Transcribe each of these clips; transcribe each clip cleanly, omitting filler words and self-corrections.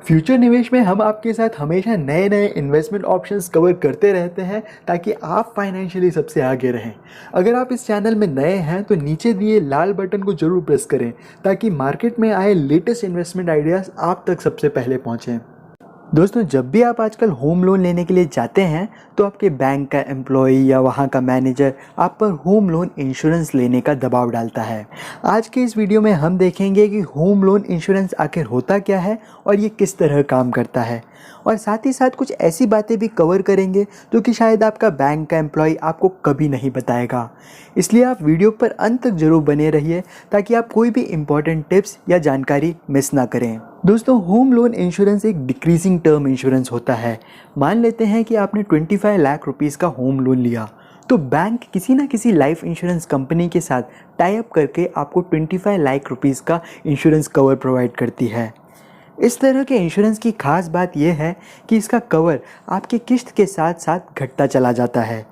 Future निवेश में हम आपके साथ हमेशा नए नए इन्वेस्टमेंट ऑप्शंस कवर करते रहते हैं ताकि आप फाइनेंशियली सबसे आगे रहें। अगर आप इस चैनल में नए हैं तो नीचे दिए लाल बटन को जरूर प्रेस करें ताकि मार्केट में आए लेटेस्ट इन्वेस्टमेंट आइडियाज़ आप तक सबसे पहले पहुंचें। दोस्तों, जब भी आप आजकल होम लोन लेने के लिए जाते हैं तो आपके बैंक का एम्प्लॉय या वहाँ का मैनेजर आप पर होम लोन इंश्योरेंस लेने का दबाव डालता है। आज के इस वीडियो में हम देखेंगे कि होम लोन इंश्योरेंस आखिर होता क्या है और ये किस तरह काम करता है, और साथ ही साथ कुछ ऐसी बातें भी कवर करेंगे जो कि शायद आपका बैंक का एम्प्लॉय आपको कभी नहीं बताएगा। इसलिए आप वीडियो पर अंत तक जरूर बने रहिए ताकि आप कोई भी इम्पॉर्टेंट टिप्स या जानकारी मिस ना करें। दोस्तों, होम लोन इंश्योरेंस एक डिक्रीजिंग टर्म इंश्योरेंस होता है। मान लेते हैं कि आपने 25 लाख रुपीज़ का होम लोन लिया, तो बैंक किसी ना किसी लाइफ इंश्योरेंस कंपनी के साथ टाई अप करके आपको 25 लाख रुपीज़ का इंश्योरेंस कवर प्रोवाइड करती है। इस तरह के इंश्योरेंस की खास बात यह है कि इसका कवर आपकी किस्त के साथ साथ घटता चला जाता है।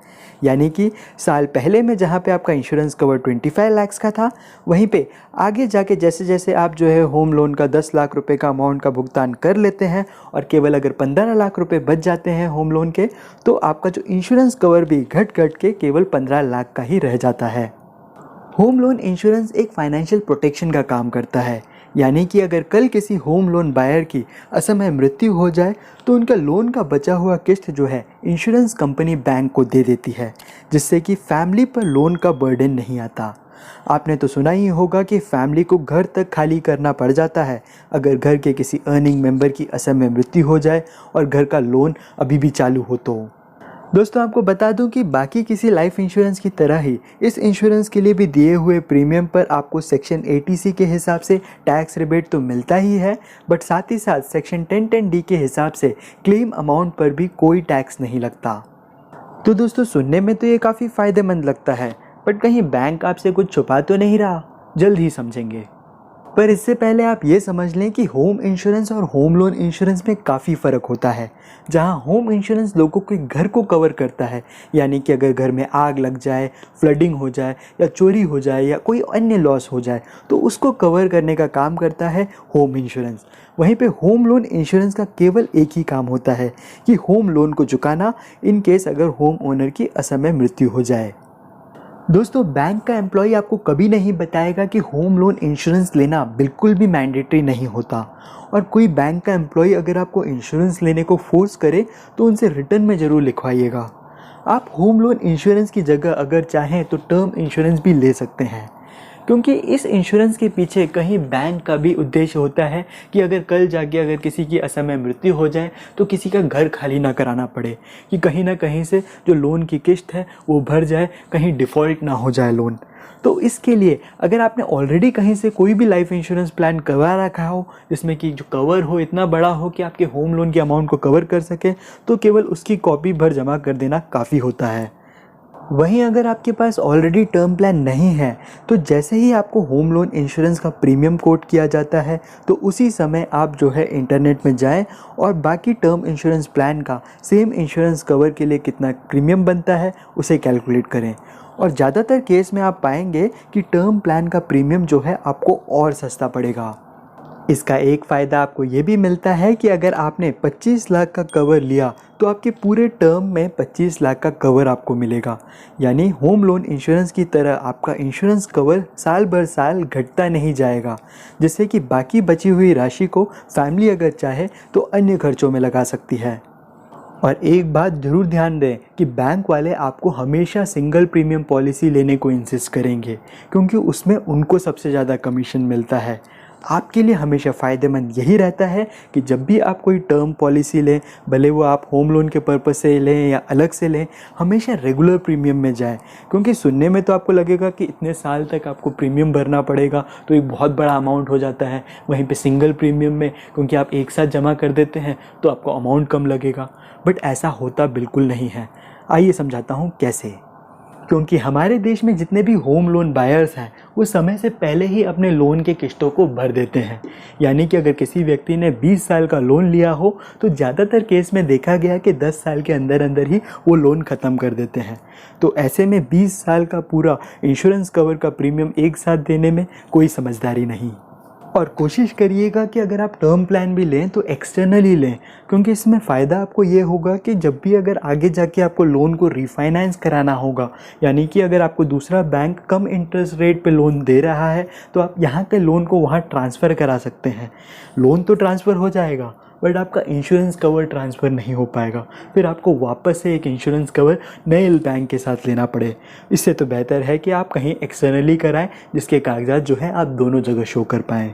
यानी कि साल पहले में जहाँ पे आपका इंश्योरेंस कवर 25 लाख का था, वहीं पे आगे जाके जैसे जैसे आप जो है होम लोन का 10 लाख रुपए का अमाउंट का भुगतान कर लेते हैं और केवल अगर 15 लाख रुपए बच जाते हैं होम लोन के, तो आपका जो इंश्योरेंस कवर भी घट घट के केवल 15 लाख का ही रह जाता है। होम लोन इंश्योरेंस एक फाइनेंशियल प्रोटेक्शन का काम करता है। यानी कि अगर कल किसी होम लोन बायर की असमय मृत्यु हो जाए तो उनका लोन का बचा हुआ किस्त जो है इंश्योरेंस कंपनी बैंक को दे देती है, जिससे कि फैमिली पर लोन का बर्डन नहीं आता। आपने तो सुना ही होगा कि फैमिली को घर तक खाली करना पड़ जाता है अगर घर के किसी अर्निंग मेंबर की असमय मृत्यु हो जाए और घर का लोन अभी भी चालू हो तो। दोस्तों, आपको बता दूं कि बाकी किसी लाइफ इंश्योरेंस की तरह ही इस इंश्योरेंस के लिए भी दिए हुए प्रीमियम पर आपको सेक्शन 80C के हिसाब से टैक्स रिबेट तो मिलता ही है, बट साथ ही साथ सेक्शन 1010D के हिसाब से क्लेम अमाउंट पर भी कोई टैक्स नहीं लगता। तो दोस्तों, सुनने में तो ये काफ़ी फ़ायदेमंद लगता है, बट कहीं बैंक आपसे कुछ छुपा तो नहीं रहा? जल्द ही समझेंगे। पर इससे पहले आप ये समझ लें कि होम इंश्योरेंस और होम लोन इंश्योरेंस में काफ़ी फ़र्क होता है। जहां होम इंश्योरेंस लोगों के घर को कवर करता है, यानी कि अगर घर में आग लग जाए, फ्लडिंग हो जाए या चोरी हो जाए या कोई अन्य लॉस हो जाए तो उसको कवर करने का काम करता है होम इंश्योरेंस। वहीं पे होम लोन इंश्योरेंस का केवल एक ही काम होता है कि होम लोन को चुकाना इन केस अगर होम ओनर की असमय मृत्यु हो जाए। दोस्तों, बैंक का एम्प्लॉय आपको कभी नहीं बताएगा कि होम लोन इंश्योरेंस लेना बिल्कुल भी मैंडेटरी नहीं होता, और कोई बैंक का एम्प्लॉय अगर आपको इंश्योरेंस लेने को फोर्स करे तो उनसे रिटर्न में ज़रूर लिखवाइएगा। आप होम लोन इंश्योरेंस की जगह अगर चाहें तो टर्म इंश्योरेंस भी ले सकते हैं, क्योंकि इस इंश्योरेंस के पीछे कहीं बैंक का भी उद्देश्य होता है कि अगर कल जाके अगर किसी की असमय मृत्यु हो जाए तो किसी का घर खाली ना कराना पड़े, कि कहीं ना कहीं से जो लोन की किस्त है वो भर जाए, कहीं डिफ़ॉल्ट ना हो जाए लोन। तो इसके लिए अगर आपने ऑलरेडी कहीं से कोई भी लाइफ इंश्योरेंस प्लान करवा रखा हो जिसमें कि जो कवर हो इतना बड़ा हो कि आपके होम लोन की अमाउंट को कवर कर सके, तो केवल उसकी कॉपी भर जमा कर देना काफ़ी होता है। वहीं अगर आपके पास ऑलरेडी टर्म प्लान नहीं है तो जैसे ही आपको होम लोन इंश्योरेंस का प्रीमियम कोट किया जाता है तो उसी समय आप जो है इंटरनेट में जाएं और बाकी टर्म इंश्योरेंस प्लान का सेम इंश्योरेंस कवर के लिए कितना प्रीमियम बनता है उसे कैलकुलेट करें, और ज़्यादातर केस में आप पाएंगे कि टर्म प्लान का प्रीमियम जो है आपको और सस्ता पड़ेगा। इसका एक फ़ायदा आपको ये भी मिलता है कि अगर आपने 25 लाख का कवर लिया तो आपके पूरे टर्म में 25 लाख का कवर आपको मिलेगा। यानी होम लोन इंश्योरेंस की तरह आपका इंश्योरेंस कवर साल भर साल घटता नहीं जाएगा, जिससे कि बाकी बची हुई राशि को फैमिली अगर चाहे तो अन्य खर्चों में लगा सकती है। और एक बात ज़रूर ध्यान दें कि बैंक वाले आपको हमेशा सिंगल प्रीमियम पॉलिसी लेने को इंसिस्ट करेंगे, क्योंकि उसमें उनको सबसे ज़्यादा कमीशन मिलता है। आपके लिए हमेशा फ़ायदेमंद यही रहता है कि जब भी आप कोई टर्म पॉलिसी लें, भले वो आप होम लोन के पर्पज़ से लें या अलग से लें, हमेशा रेगुलर प्रीमियम में जाएं। क्योंकि सुनने में तो आपको लगेगा कि इतने साल तक आपको प्रीमियम भरना पड़ेगा, तो एक बहुत बड़ा अमाउंट हो जाता है। वहीं पे सिंगल प्रीमियम में क्योंकि आप एक साथ जमा कर देते हैं तो आपको अमाउंट कम लगेगा, बट ऐसा होता बिल्कुल नहीं है। आइए समझाता हूँ कैसे। क्योंकि हमारे देश में जितने भी होम लोन बायर्स हैं वो समय से पहले ही अपने लोन के किस्तों को भर देते हैं। यानी कि अगर किसी व्यक्ति ने 20 साल का लोन लिया हो तो ज़्यादातर केस में देखा गया कि 10 साल के अंदर अंदर ही वो लोन ख़त्म कर देते हैं। तो ऐसे में 20 साल का पूरा इंश्योरेंस कवर का प्रीमियम एक साथ देने में कोई समझदारी नहीं। और कोशिश करिएगा कि अगर आप टर्म प्लान भी लें तो एक्सटर्नली लें, क्योंकि इसमें फ़ायदा आपको ये होगा कि जब भी अगर आगे जाके आपको लोन को रीफाइनेंस कराना होगा, यानी कि अगर आपको दूसरा बैंक कम इंटरेस्ट रेट पे लोन दे रहा है तो आप यहाँ के लोन को वहाँ ट्रांसफ़र करा सकते हैं। लोन तो ट्रांसफ़र हो जाएगा बट आपका इंश्योरेंस कवर ट्रांसफ़र नहीं हो पाएगा, फिर आपको वापस से एक इंश्योरेंस कवर नए बैंक के साथ लेना पड़े। इससे तो बेहतर है कि आप कहीं एक्सटर्नली कराएं जिसके कागजात जो हैं आप दोनों जगह शो कर पाएँ।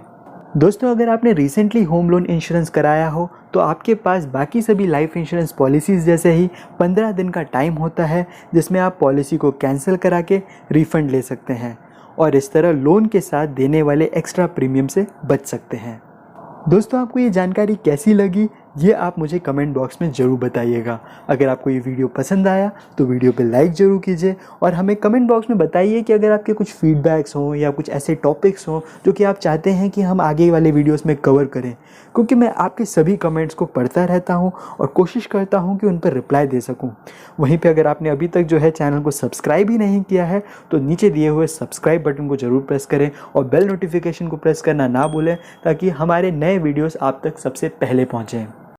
दोस्तों, अगर आपने रिसेंटली होम लोन इंश्योरेंस कराया हो तो आपके पास बाकी सभी लाइफ इंश्योरेंस पॉलिसीज़ जैसे ही 15 दिन का टाइम होता है जिसमें आप पॉलिसी को कैंसिल करा के रिफ़ंड ले सकते हैं और इस तरह लोन के साथ देने वाले एक्स्ट्रा प्रीमियम से बच सकते हैं। दोस्तों, आपको ये जानकारी कैसी लगी ये आप मुझे कमेंट बॉक्स में ज़रूर बताइएगा। अगर आपको ये वीडियो पसंद आया तो वीडियो पे लाइक ज़रूर कीजिए और हमें कमेंट बॉक्स में बताइए कि अगर आपके कुछ फीडबैक्स हों या कुछ ऐसे टॉपिक्स हों जो कि आप चाहते हैं कि हम आगे वाले वीडियोस में कवर करें, क्योंकि मैं आपके सभी कमेंट्स को पढ़ता रहता हूं और कोशिश करता हूं कि उन पर रिप्लाई दे सकूं। वहीं पे अगर आपने अभी तक जो है चैनल को सब्सक्राइब ही नहीं किया है तो नीचे दिए हुए सब्सक्राइब बटन को ज़रूर प्रेस करें और बेल नोटिफिकेशन को प्रेस करना ना भूलें ताकि हमारे नए वीडियोज़ आप तक सबसे पहले पहुँचें।